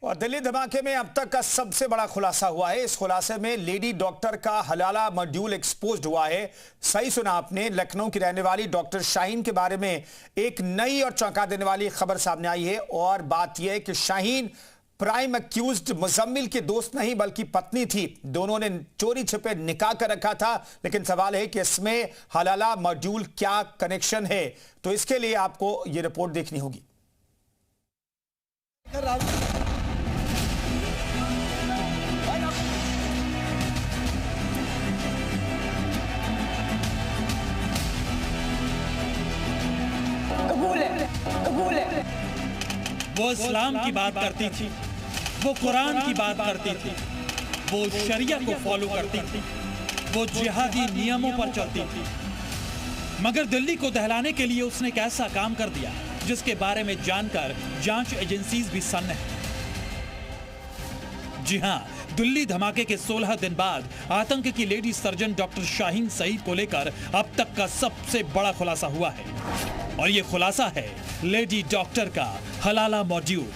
और दिल्ली धमाके में अब तक का सबसे बड़ा खुलासा हुआ है। इस खुलासे में लेडी डॉक्टर का हलाला मॉड्यूल एक्सपोज्ड हुआ है। सही सुना आपने, लखनऊ की रहने वाली डॉक्टर शाहीन के बारे में एक नई और चौंका देने वाली खबर सामने आई है। और बात यह है कि शाहीन प्राइम अक्यूज्ड मुजम्मिल के दोस्त नहीं बल्कि पत्नी थी। दोनों ने चोरी छिपे निकाह कर रखा था। लेकिन सवाल है कि इसमें हलाला मॉड्यूल क्या कनेक्शन है, तो इसके लिए आपको यह रिपोर्ट देखनी होगी। वो इस्लाम की बात करती थी, वो कुरान की बात करती थी, वो शरिया को फॉलो करती थी, वो जिहादी नियमों पर चलती थी। मगर दिल्ली को दहलाने के लिए उसने एक ऐसा काम कर दिया जिसके बारे में जानकर जांच एजेंसीज भी सन्न है। जी हां, दिल्ली धमाके के 16 दिन बाद आतंक की lady surgeon doctor Shaheen Saeed को लेकर अब तक का सबसे बड़ा खुलासा हुआ है। और ये खुलासा है लेडी डॉक्टर का हलाला मॉड्यूल।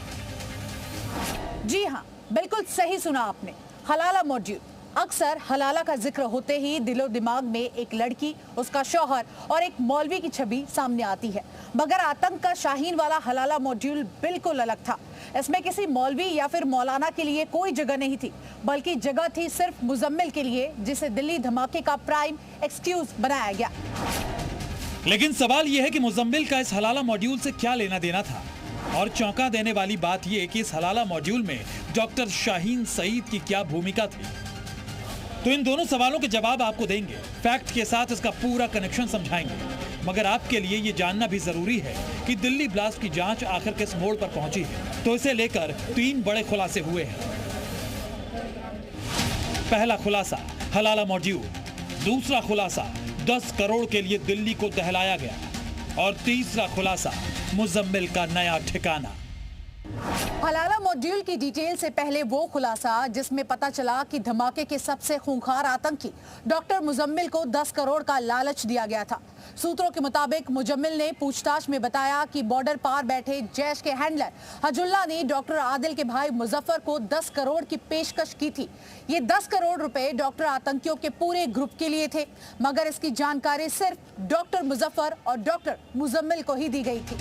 जी हां, बिल्कुल सही सुना आपने, हलाला मॉड्यूल। अक्सर हलाला का जिक्र होते ही दिलो दिमाग में एक लड़की, उसका शौहर और एक मौलवी की छवि सामने आती है। मगर आतंक का शाहीन वाला हलाला मॉड्यूल बिल्कुल अलग था। इसमें किसी मौलवी या फिर मौलाना के लिए कोई जगह नहीं थी, बल्कि जगह थी सिर्फ मुजम्मिल के लिए, जिसे दिल्ली धमाके का प्राइम एक्सक्यूज बनाया गया। लेकिन सवाल यह है कि मुजम्मिल का इस हलाला मॉड्यूल से क्या लेना देना था। और चौंका देने वाली बात यह कि इस हलाला मॉड्यूल में डॉक्टर शाहीन सईद की क्या भूमिका थी। तो इन दोनों सवालों के जवाब आपको देंगे, फैक्ट के साथ इसका पूरा कनेक्शन समझाएंगे। मगर आपके लिए यह जानना भी जरूरी है कि दिल्ली ब्लास्ट की जांच आखिर किस मोड़ पर पहुंची है। तो इसे लेकर 3 बड़े खुलासे हुए हैं। पहला खुलासा हलाला मॉड्यूल, दूसरा खुलासा 10 करोड़ के लिए दिल्ली को दहलाया गया, और तीसरा खुलासा मुजम्मिल का नया ठिकाना। हलाला मॉड्यूल की डिटेल से पहले वो खुलासा जिसमें पता चला कि धमाके के सबसे खूंखार आतंकी डॉक्टर मुजम्मिल को 10 करोड़ का लालच दिया गया था। सूत्रों के मुताबिक मुजम्मिल ने पूछताछ में बताया कि बॉर्डर पार बैठे जैश के हैंडलर हजुल्ला ने डॉक्टर आदिल के भाई मुजफ्फर को 10 करोड़ की पेशकश की थी। ये 10 करोड़ रुपए डॉक्टर आतंकियों के पूरे ग्रुप के लिए थे, मगर इसकी जानकारी सिर्फ डॉक्टर मुजफ्फर और डॉक्टर मुजम्मिल को ही दी गई थी।